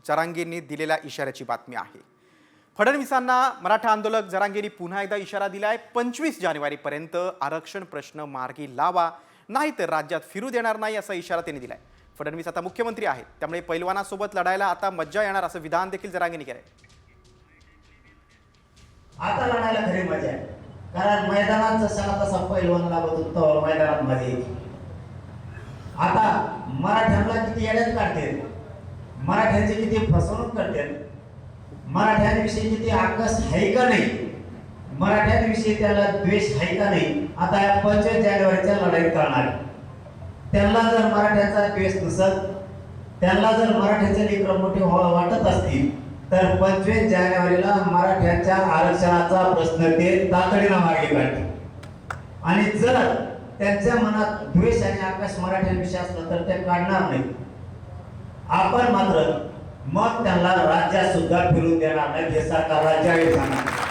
जरांगेंनी दिलेल्या इशाऱ्याची बातमी आहे। फडणवीसांना मराठा आंदोलक जरांगेंनी पुन्हा एकदा इशारा दिलाय। 25 जानेवारीपर्यंत आरक्षण प्रश्न मार्गी लावा, नाहीतर राज्यात फिरू देणार नाही असा इशारा त्यांनी दिलाय। फडणवीस आता मुख्यमंत्री आहेत, त्यामुळे पैलवानासोबत लढायला आता मज्जा येणार असं विधान देखील जरांगेंनी केलंय। आता लढायला खरी मजा आहे, कारण मैदानात जसा तसा पैलवान लागत होतो मैदानात मध्ये। आता मराठ्यांना किती येड्यात काढते, मराठ्यांची किती फसवणूक करते, मराठ्यांविषयी किती आकस आहे का नाही, मराठ्यांविषयी त्याला द्वेष आहे का नाही, आता या 25 जानेवारीच्या लढाईत करणार। त्यांना जर मराठ्यांचा द्वेष नसत, त्यांना जर मराठ्याचे लेकरं मोठे वाटत असतील तर 25 जानेवारीला मराठ्यांच्या आरक्षणाचा प्रश्न ते तातडीने मागे काढतील। आणि जर त्यांच्या मनात द्वेष आणि आकाश मराठ्यांविषयी असलं तर ते काढणार नाही। आपण मात्र मग त्यांना राज्यात सुद्धा फिरून देणार नाही हे सरकारला जाहीर सांगणार।